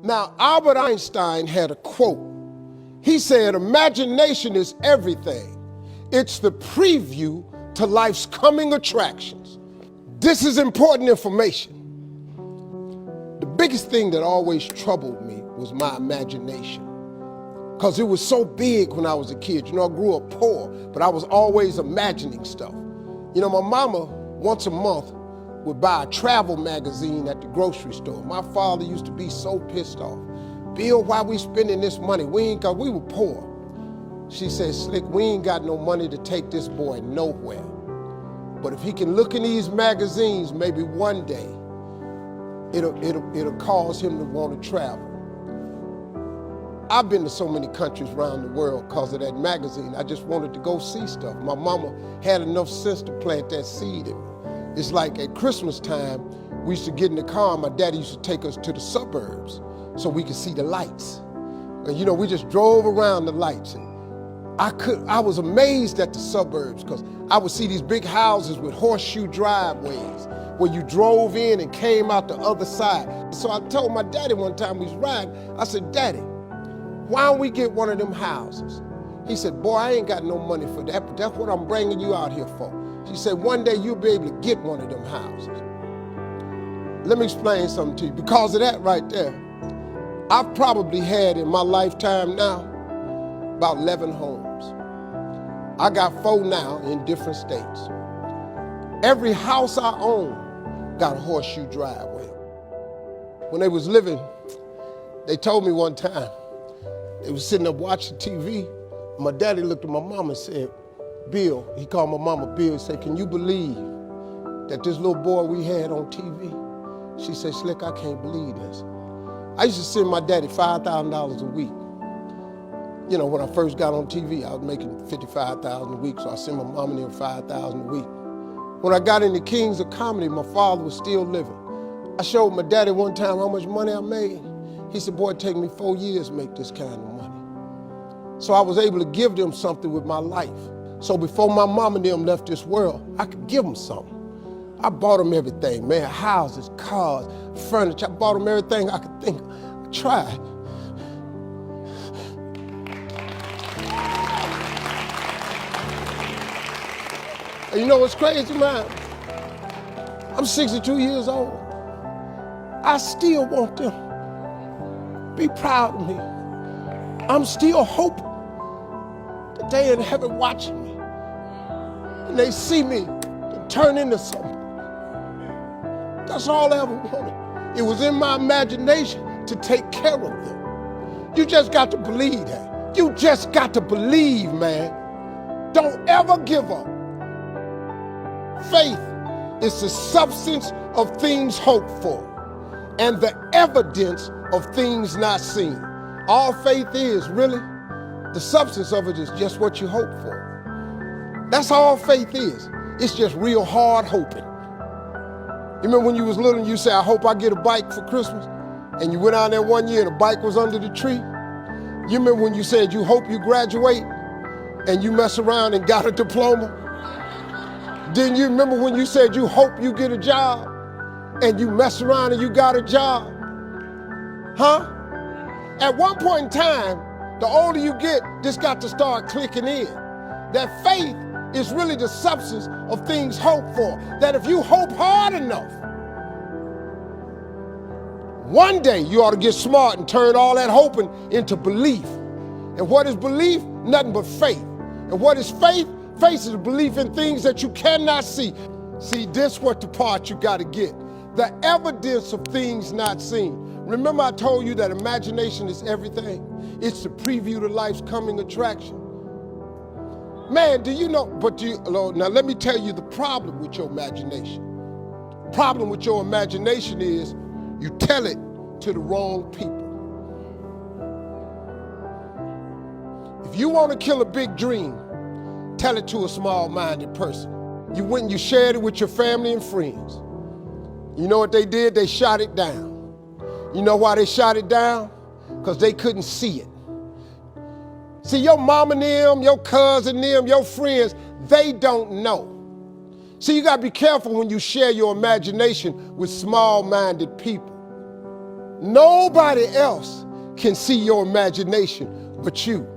Now, Albert Einstein had a quote. He said, imagination is everything. It's the preview to life's coming attractions. This is important information. The biggest thing that always troubled me was my imagination, because it was so big when I was a kid. You know, I grew up poor, but I was always imagining stuff. You know, my mama, once a month, would buy a travel magazine at the grocery store. My father used to be so pissed off. Bill, why we spending this money? We were poor. She said, Slick, we ain't got no money to take this boy nowhere. But if he can look in these magazines, maybe one day, it'll cause him to want to travel. I've been to so many countries around the world because of that magazine. I just wanted to go see stuff. My mama had enough sense to plant that seed in me. It's like at Christmas time, we used to get in the car, and my daddy used to take us to the suburbs so we could see the lights. And you know, we just drove around the lights. And I was amazed at the suburbs, because I would see these big houses with horseshoe driveways where you drove in and came out the other side. So I told my daddy one time we was riding, I said, Daddy, why don't we get one of them houses? He said, boy, I ain't got no money for that, but that's what I'm bringing you out here for. She said, one day you'll be able to get one of them houses. Let me explain something to you. Because of that right there, I've probably had in my lifetime now about 11 homes. I got 4 now in different states. Every house I own got a horseshoe driveway. When they was living, they told me one time, they was sitting up watching TV. My daddy looked at my mama and said, Bill, he called my mama Bill, he said, can you believe that this little boy we had on TV? She said, Slick, I can't believe this. I used to send my daddy $5,000 a week. You know, when I first got on TV, I was making $55,000 a week, so I sent my mom and them $5,000 a week. When I got into Kings of Comedy, my father was still living. I showed my daddy one time how much money I made. He said, boy, it take me 4 years to make this kind of money. So I was able to give them something with my life. So before my mom and them left this world, I could give them something. I bought them everything, man, houses, cars, furniture. I bought them everything I could think of. I tried. And you know what's crazy, man? I'm 62 years old. I still want them to be proud of me. I'm still hoping that they in heaven watching me and they see me turn into something. That's all I ever wanted. It was in my imagination to take care of them. You just got to believe that. You just got to believe, man. Don't ever give up. Faith is the substance of things hoped for and the evidence of things not seen. All faith is, really, the substance of it is just what you hope for. That's all faith is. It's just real hard hoping. You remember when you was little and you said, I hope I get a bike for Christmas? And you went out there one year and the bike was under the tree? You remember when you said you hope you graduate and you mess around and got a diploma? Didn't you remember when you said you hope you get a job and you mess around and you got a job? Huh? At one point in time, the older you get, this got to start clicking in. That faith is really the substance of things hoped for. That if you hope hard enough, one day you ought to get smart and turn all that hoping into belief. And what is belief? Nothing but faith. And what is faith? Faith is belief in things that you cannot see. See, this what the part you got to get. The evidence of things not seen. Remember I told you that imagination is everything? It's the preview to life's coming attraction. Man, do you know, now let me tell you the problem with your imagination. The problem with your imagination is you tell it to the wrong people. If you want to kill a big dream, tell it to a small-minded person. You went and you shared it with your family and friends. You know what they did? They shot it down. You know why they shot it down? Because they couldn't see it. See, your mama and them, your cousin them, your friends, they don't know. See, you got to be careful when you share your imagination with small-minded people. Nobody else can see your imagination but you.